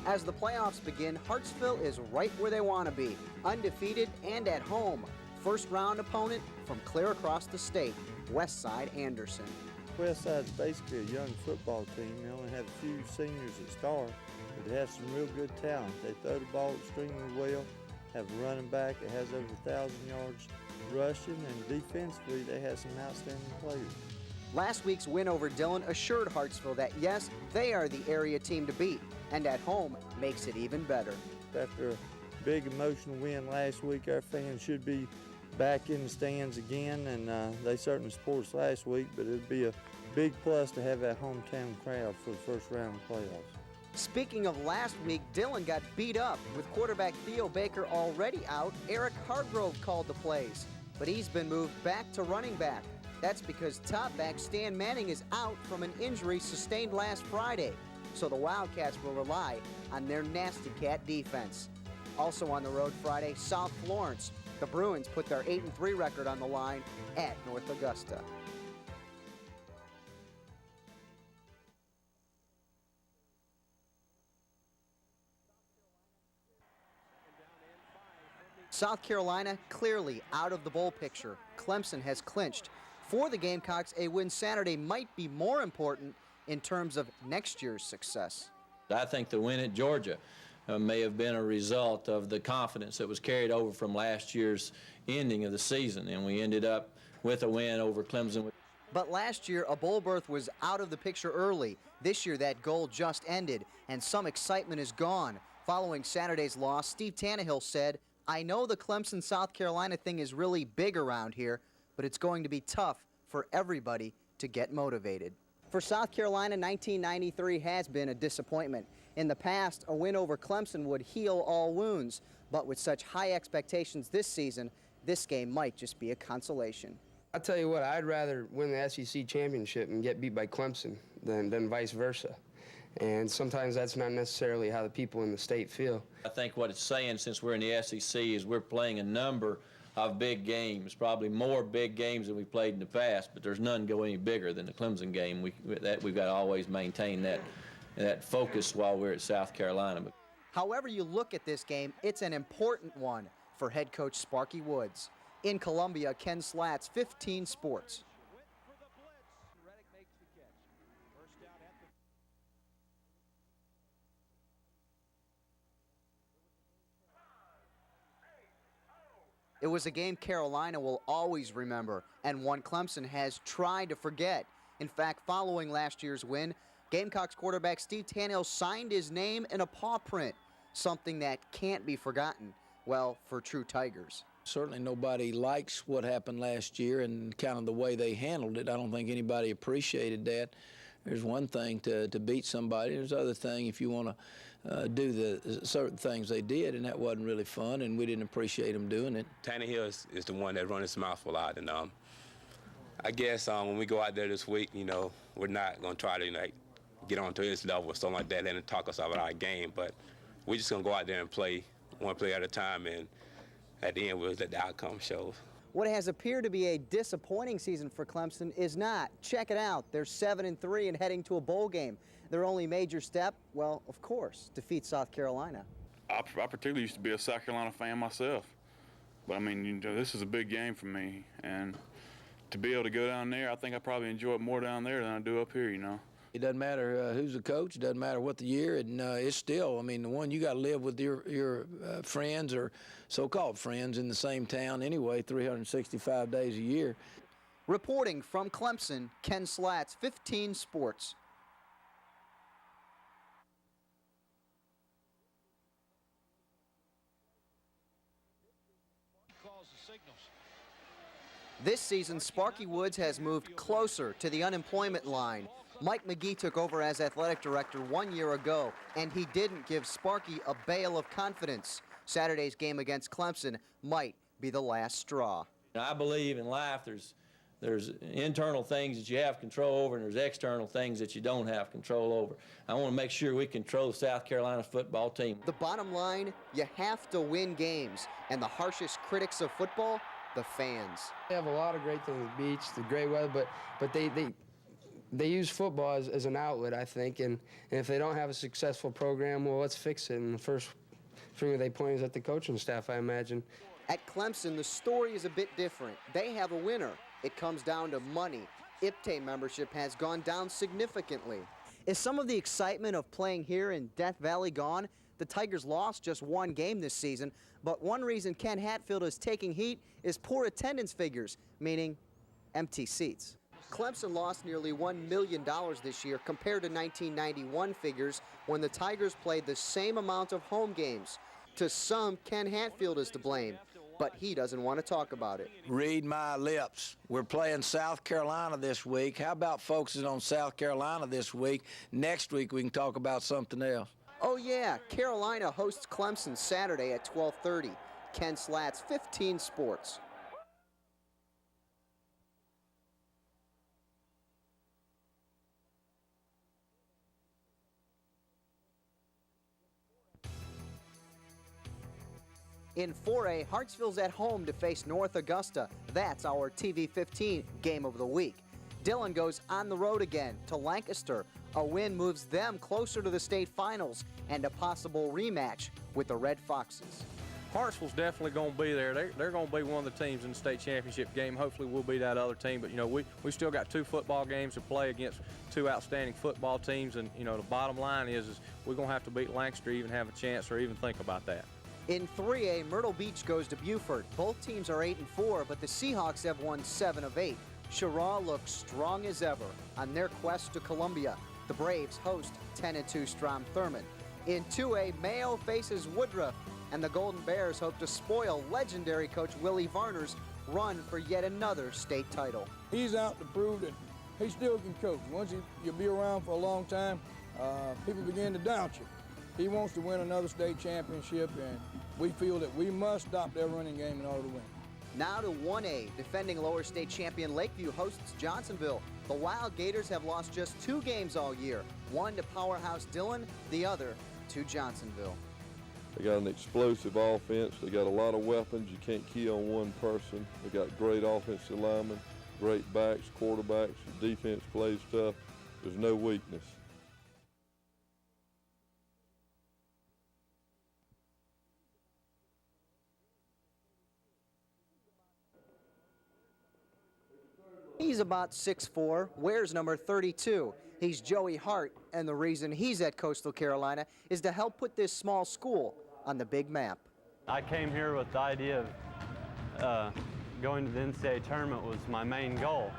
As the playoffs begin, Hartsville is right where they want to be, undefeated and at home. First round opponent from clear across the state, Westside Anderson. Westside's basically a young football team. They only have a few seniors at star, but they have some real good talent. They throw the ball extremely well, have a running back that has over 1,000 yards rushing, and defensively they have some outstanding players. Last week's win over Dillon assured Hartsville that, yes, they are the area team to beat, and at home makes it even better. After a big emotional win last week, our fans should be back in the stands again, and they certainly supported us last week, but it'd be a big plus to have that hometown crowd for the first round of playoffs. Speaking of last week, Dillon got beat up. With quarterback Theo Baker already out, Eric Hargrove called the plays, but he's been moved back to running back. That's because top back Stan Manning is out from an injury sustained last Friday, so the Wildcats will rely on their nasty cat defense. Also on the road Friday, South Florence. The Bruins put their 8-3 record on the line at North Augusta. South Carolina clearly out of the bowl picture. Clemson has clinched. For the Gamecocks, a win Saturday might be more important in terms of next year's success. I think the win at Georgia may have been a result of the confidence that was carried over from last year's ending of the season, and we ended up with a win over Clemson. But last year, a bowl berth was out of the picture early. This year, that goal just ended, and some excitement is gone. Following Saturday's loss, Steve Tannehill said, "I know the Clemson-South Carolina thing is really big around here, but it's going to be tough for everybody to get motivated." For South Carolina, 1993 has been a disappointment. In the past, a win over Clemson would heal all wounds, but with such high expectations this season, this game might just be a consolation. I tell you what, I'd rather win the SEC championship and get beat by Clemson than vice versa. And sometimes that's not necessarily how the people in the state feel. I think what it's saying, since we're in the SEC, is we're playing a number of big games, probably more big games than we played in the past, but there's none go any bigger than the Clemson game. We've got to always maintain that focus while we're at South Carolina. However you look at this game, it's an important one for head coach Sparky Woods. In Columbia, Ken Slats, 15 Sports. It was a game Carolina will always remember, and one Clemson has tried to forget. In fact, following last year's win, Gamecocks quarterback Steve Tannehill signed his name in a paw print, something that can't be forgotten, well, for true Tigers. Certainly nobody likes what happened last year and kind of the way they handled it. I don't think anybody appreciated that. There's one thing to beat somebody. There's other thing if you want to do the certain things they did, and that wasn't really fun, and we didn't appreciate them doing it. Tannehill is the one that runs his mouth a lot, and I guess when we go out there this week, we're not going to try to get onto his level or something like that and talk us out of our game, but we're just going to go out there and play one play at a time, and at the end we'll let the outcome show. What has appeared to be a disappointing season for Clemson is not. Check it out. They're 7-3 and heading to a bowl game. Their only major step, well, of course, defeat South Carolina. I particularly used to be a South Carolina fan myself. But, I mean, this is a big game for me. And to be able to go down there, I think I probably enjoy it more down there than I do up here, It doesn't matter who's the coach. It doesn't matter what the year. And it's still, I mean, the one you got to live with your friends or so-called friends in the same town anyway, 365 days a year. Reporting from Clemson, Ken Slats, 15 Sports. This season, Sparky Woods has moved closer to the unemployment line. Mike McGee took over as athletic director 1 year ago, and he didn't give Sparky a bail of confidence. Saturday's game against Clemson might be the last straw. I believe in life there's internal things that you have control over, and there's external things that you don't have control over. I want to make sure we control the South Carolina football team. The bottom line, you have to win games, and the harshest critics of football, the fans. They have a lot of great things, the beach, the great weather, but They use football as an outlet, I think, and if they don't have a successful program, well, let's fix it. And the first finger they point is at the coaching staff, I imagine. At Clemson, the story is a bit different. They have a winner. It comes down to money. Wpde membership has gone down significantly. Is some of the excitement of playing here in Death Valley gone? The Tigers lost just one game this season, but one reason Ken Hatfield is taking heat is poor attendance figures, meaning empty seats. Clemson lost nearly $1 million this year compared to 1991 figures when the Tigers played the same amount of home games. To some, Ken Hatfield is to blame, but he doesn't want to talk about it. Read my lips. We're playing South Carolina this week. How about focusing on South Carolina this week? Next week we can talk about something else. Oh yeah, Carolina hosts Clemson Saturday at 12:30. Ken Slats, 15 Sports. In 4A, Hartsville's at home to face North Augusta. That's our TV 15 game of the week. Dillon goes on the road again to Lancaster. A win moves them closer to the state finals and a possible rematch with the Red Foxes. Hartsville's definitely going to be there. They're going to be one of the teams in the state championship game. Hopefully we'll be that other team. But, you know, we still got 2 football games to play against 2 outstanding football teams. And, you know, the bottom line is we're going to have to beat Lancaster to even have a chance or even think about that. In 3A, Myrtle Beach goes to Buford. Both teams are 8-4, but the Seahawks have won 7 of 8. Cheraw looks strong as ever on their quest to Columbia. The Braves host 10-2 Strom Thurmond. In 2A, Mayo faces Woodruff, and the Golden Bears hope to spoil legendary coach Willie Varner's run for yet another state title. He's out to prove that he still can coach. Once you'll be around for a long time, people begin to doubt you. He wants to win another state championship, and we feel that we must stop their running game in order to win. Now to 1A, defending lower state champion Lakeview hosts Johnsonville. The Wild Gators have lost just 2 games all year, one to powerhouse Dillon, the other to Johnsonville. They got an explosive offense. They got a lot of weapons. You can't key on one person. They got great offensive linemen, great backs, quarterbacks. The defense plays tough. There's no weakness. He's about 6'4", wears number 32. He's Joey Hart, and the reason he's at Coastal Carolina is to help put this small school on the big map. I came here with the idea of going to the NCAA tournament was my main goal.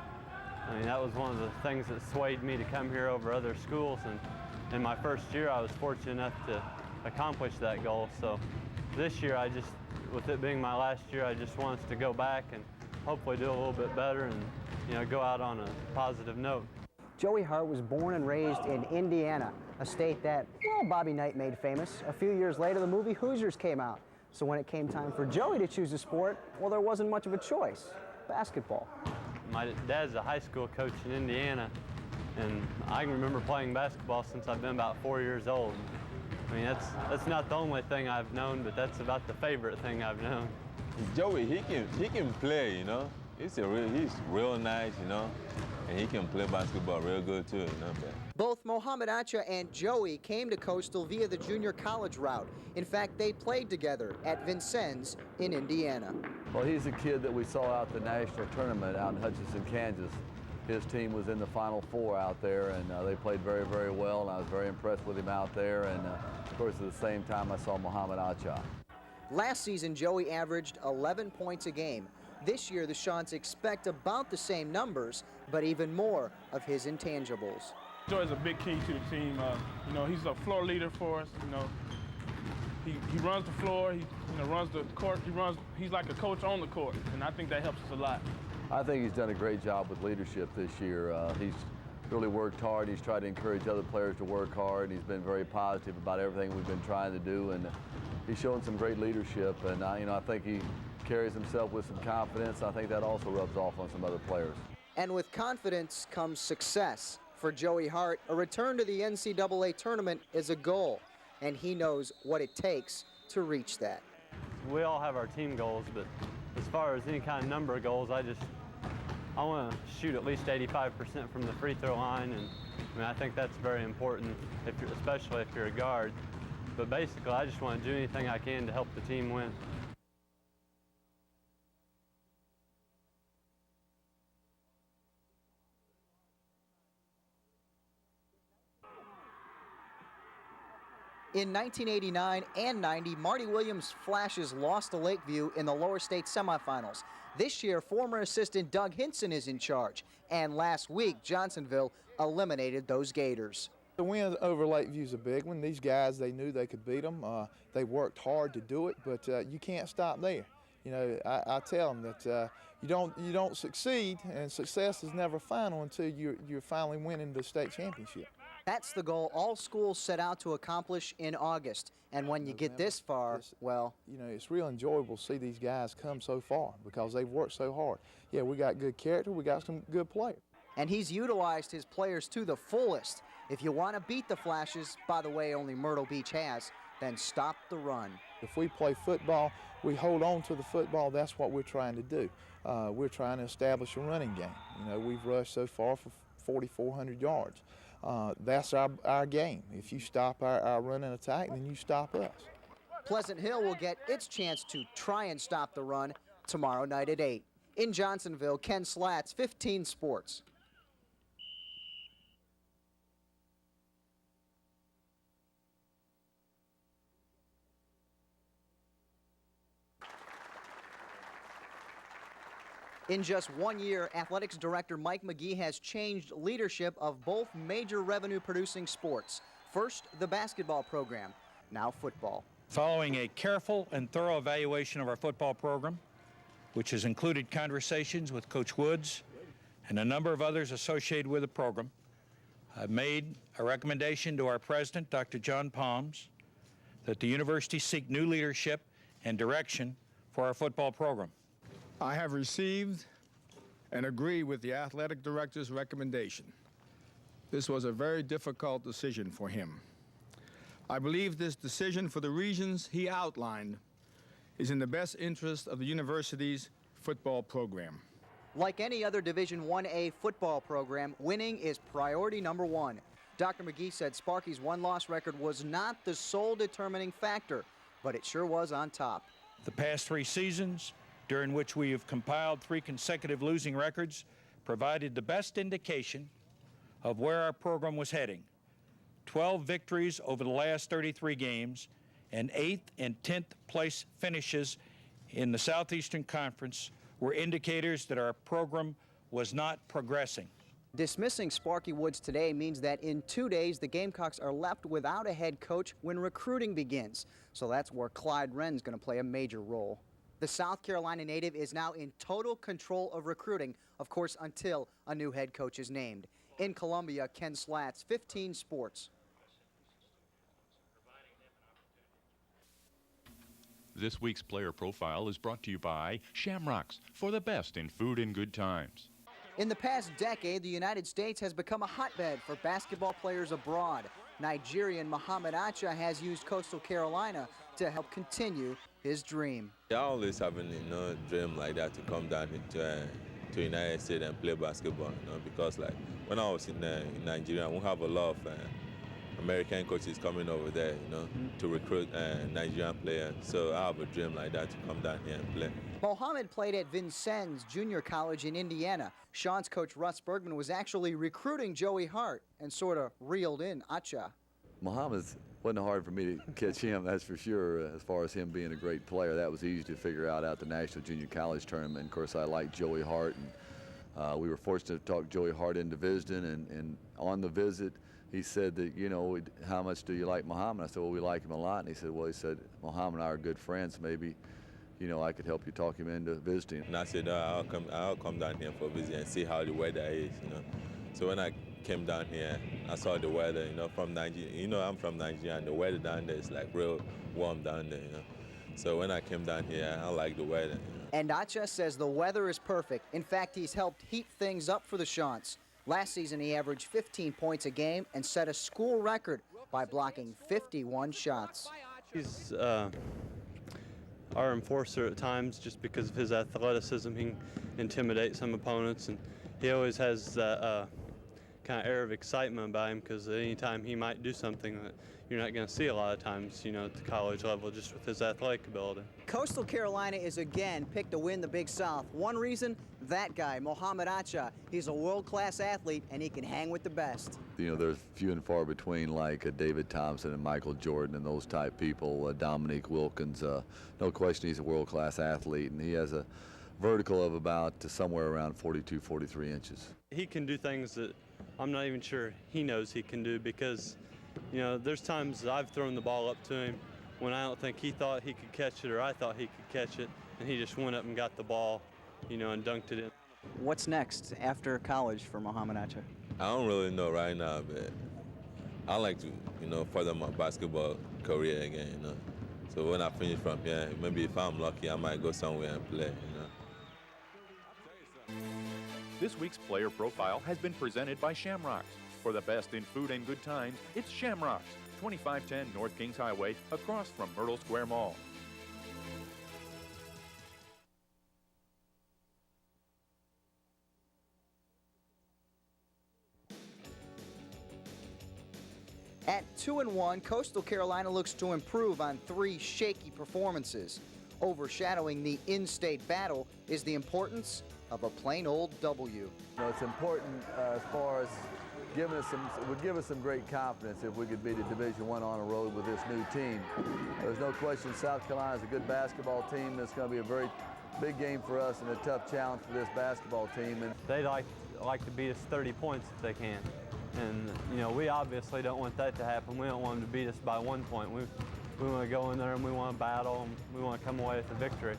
I mean, that was one of the things that swayed me to come here over other schools, and in my first year I was fortunate enough to accomplish that goal. So this year, with it being my last year, I just want us to go back and hopefully do a little bit better and, you know, go out on a positive note. Joey Hart was born and raised in Indiana, a state that, well, Bobby Knight made famous. A few years later, the movie Hoosiers came out. So when it came time for Joey to choose a sport, well, there wasn't much of a choice: basketball. My dad's a high school coach in Indiana, and I can remember playing basketball since I've been about 4 years old. I mean, that's not the only thing I've known, but that's about the favorite thing I've known. Joey, he can play, you know. He's real nice, you know, and he can play basketball real good too, you know. Both Mohamed Acha and Joey came to Coastal via the junior college route. In fact, they played together at Vincennes in Indiana. Well, he's a kid that we saw out the national tournament out in Hutchinson, Kansas. His team was in the Final Four out there, and they played very, very well, and I was very impressed with him out there. And, of course, at the same time, I saw Mohamed Acha. Last season, Joey averaged 11 points a game. This year, the Shawns expect about the same numbers, but even more of his intangibles. Joey's a big key to the team. You know, he's a floor leader for us. You know, he runs the floor. He runs the court. He's like a coach on the court, and I think that helps us a lot. I think he's done a great job with leadership this year. He's really worked hard. He's tried to encourage other players to work hard. He's been very positive about everything we've been trying to do, and he's shown some great leadership. And you know, I think he carries himself with some confidence. I think that also rubs off on some other players. And with confidence comes success. For Joey Hart, a return to the NCAA tournament is a goal, and he knows what it takes to reach that. We all have our team goals, but as far as any kind of number of goals, I just I want to shoot at least 85% from the free throw line, and I mean, I think that's very important, especially if you're a guard. But basically, I just want to do anything I can to help the team win. In 1989 and 90, Marty Williams' Flashes lost to Lakeview in the lower state semifinals. This year, former assistant Doug Hinson is in charge. And last week, Johnsonville eliminated those Gators. The win over Lakeview is a big one. These guys, they knew they could beat them. They worked hard to do it, but you can't stop there. You know, I tell them that you don't succeed, and success is never final until you're finally winning the state championship. That's the goal all schools set out to accomplish in August. And when you get this far, well, you know, it's real enjoyable to see these guys come so far because they've worked so hard. Yeah, we got good character, we got some good players. And he's utilized his players to the fullest. If you want to beat the Flashes, by the way, only Myrtle Beach has, then stop the run. If we play football, we hold on to the football. That's what we're trying to do. We're trying to establish a running game. You know, we've rushed so far for 4,400 yards. That's our game. If you stop our run and attack, then you stop us. Pleasant Hill will get its chance to try and stop the run tomorrow night at 8. In Johnsonville, Ken Slats, 15 Sports. In just 1 year, Athletics Director Mike McGee has changed leadership of both major revenue-producing sports. First, the basketball program, now football. Following a careful and thorough evaluation of our football program, which has included conversations with Coach Woods and a number of others associated with the program, I've made a recommendation to our president, Dr. John Palms, that the university seek new leadership and direction for our football program. I have received and agree with the athletic director's recommendation. This was a very difficult decision for him. I believe this decision, for the reasons he outlined, is in the best interest of the university's football program. Like any other Division 1A football program, winning is priority number one. Dr. McGee said Sparky's one-loss record was not the sole determining factor, but it sure was on top. The past 3 seasons, during which we have compiled 3 consecutive losing records, provided the best indication of where our program was heading. 12 victories over the last 33 games and 8th and 10th place finishes in the Southeastern Conference were indicators that our program was not progressing. Dismissing Sparky Woods today means that in 2 days the Gamecocks are left without a head coach when recruiting begins. So that's where Clyde Wren's going to play a major role. The South Carolina native is now in total control of recruiting, of course, until a new head coach is named. In Columbia, Ken Slats, 15 Sports. This week's player profile is brought to you by Shamrocks, for the best in food and good times. In the past decade, the United States has become a hotbed for basketball players abroad. Nigerian Muhammad Acha has used coastal Carolina to help continue his dream. I always have a dream like that, to come down to United States and play basketball, because like when I was in Nigeria, we have a lot of American coaches coming over there, to recruit Nigerian players. So I have a dream like that, to come down here and play. Mohammed played at Vincennes Junior College in Indiana. Sean's coach Russ Bergman was actually recruiting Joey Hart and sort of reeled in Acha. Mohammed wasn't hard for me to catch him, that's for sure. As far as him being a great player, that was easy to figure out at the National Junior College Tournament. Of course, I liked Joey Hart, and we were fortunate to talk Joey Hart into visiting, and on the visit, he said that, how much do you like Muhammad? I said, well, we like him a lot. And he said, Muhammad and I are good friends. Maybe, I could help you talk him into visiting. And I said, I'll come down here for a visit and see how the weather is, So when I came down here, I saw the weather, from Nigeria. I'm from Nigeria, and the weather down there is like real warm down there, So when I came down here, I like the weather. And Acha says the weather is perfect. In fact, he's helped heat things up for the Chants. Last season, he averaged 15 points a game and set a school record by blocking 51 shots. He's our enforcer at times just because of his athleticism. He can intimidate some opponents, and he always has that kind of air of excitement about him because anytime he might do something that you're not going to see a lot of times, you know, at the college level, just with his athletic ability. Coastal Carolina is again picked to win the Big South. One reason, that guy, Mohamed Acha. He's a world-class athlete, and he can hang with the best. You know, there's few and far between like David Thompson and Michael Jordan and those type people. Dominique Wilkins, no question he's a world-class athlete, and he has a vertical of about somewhere around 42, 43 inches. He can do things that I'm not even sure he knows he can do because, you know, there's times that I've thrown the ball up to him when I don't think he thought he could catch it or I thought he could catch it, and he just went up and got the ball, you know, and dunked it in. What's next after college for Mohamed Acha? I don't really know right now, but I like to, you know, further my basketball career again, you know. So when I finish from here, maybe if I'm lucky, I might go somewhere and play, you know. This week's player profile has been presented by Shamrocks. For the best in food and good times, it's Shamrocks, 2510 North Kings Highway, across from Myrtle Square Mall. At 2-1, Coastal Carolina looks to improve on 3 shaky performances. Overshadowing the in-state battle is the importance of a plain old W. You know, it's important as far as giving us it would give us some great confidence if we could beat a Division I on the road with this new team. There's no question South Carolina is a good basketball team. It's going to be a very big game for us and a tough challenge for this basketball team. And They like to beat us 30 points if they can. And, you know, we obviously don't want that to happen. We don't want them to beat us by 1 point. We want to go in there and we want to battle and we want to come away with a victory.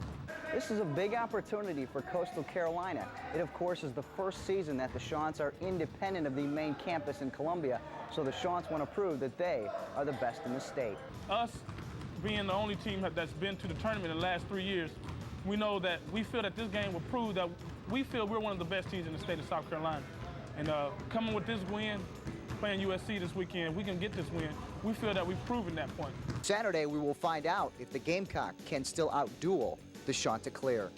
This is a big opportunity for Coastal Carolina. It, of course, is the first season that the Chants are independent of the main campus in Columbia, so the Chants want to prove that they are the best in the state. Us being the only team that's been to the tournament in the last 3 years, we know that we feel that this game will prove that we feel we're one of the best teams in the state of South Carolina. And coming with this win, playing USC this weekend, we can get this win. We feel that we've proven that point. Saturday, we will find out if the Gamecock can still outduel the Chanticleer.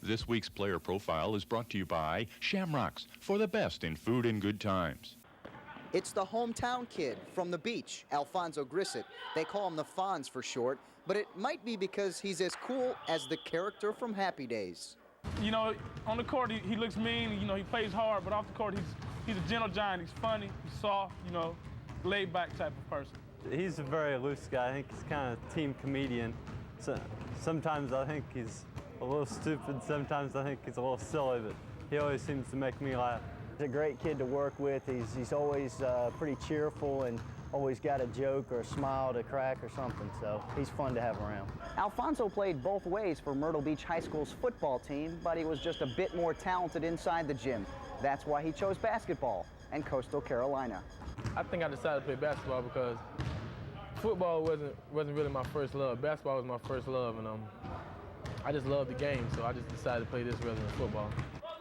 This week's player profile is brought to you by Shamrocks, for the best in food and good times. It's the hometown kid from the beach, Alfonso Grissett. They call him the Fonz for short, but it might be because he's as cool as the character from Happy Days. You know, on the court, he looks mean, you know, he plays hard, but off the court, he's a gentle giant. He's funny, he's soft, you know, laid-back type of person. He's a very loose guy. I think he's kind of team comedian. So sometimes I think he's a little stupid, sometimes I think he's a little silly, but he always seems to make me laugh. He's a great kid to work with. He's always pretty cheerful and always got a joke or a smile to crack or something, so he's fun to have around. Alfonso played both ways for Myrtle Beach High School's football team, but he was just a bit more talented inside the gym. That's why he chose basketball and Coastal Carolina. I think I decided to play basketball because football wasn't really my first love. Basketball was my first love, and I just loved the game, so I just decided to play this rather than football.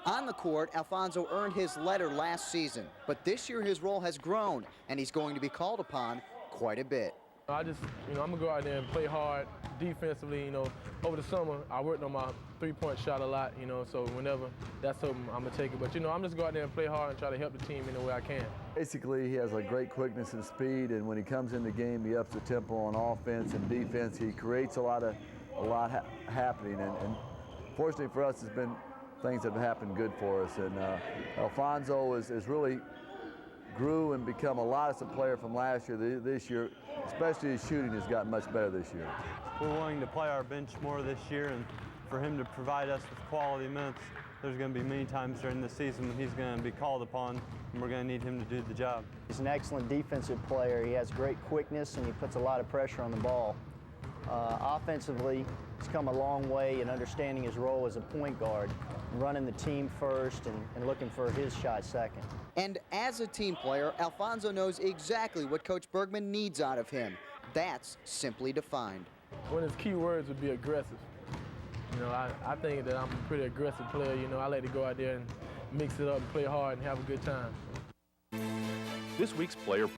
On the court, Alfonso earned his letter last season, but this year his role has grown, and he's going to be called upon quite a bit. I just, you know, I'm gonna go out there and play hard defensively. You know, over the summer I worked on my three-point shot a lot. You know, so whenever that's open, I'm gonna take it. But you know, I'm just go out there and play hard and try to help the team in the way I can. Basically, he has a great quickness and speed, and when he comes in the game, he ups the tempo on offense and defense. He creates a lot happening, and fortunately for us, it's been things that have happened good for us. And Alfonso is really grew and become a lot as a player from last year. This year, especially his shooting has gotten much better this year. We're willing to play our bench more this year, and for him to provide us with quality minutes, there's going to be many times during the season when he's going to be called upon, and we're going to need him to do the job. He's an excellent defensive player. He has great quickness, and he puts a lot of pressure on the ball. Offensively, he's come a long way in understanding his role as a point guard, running the team first and looking for his shot second. And as a team player, Alfonso knows exactly what Coach Bergman needs out of him. That's simply defined. One of his key words would be aggressive. You know, I think that I'm a pretty aggressive player. You know, I like to go out there and mix it up and play hard and have a good time. This week's player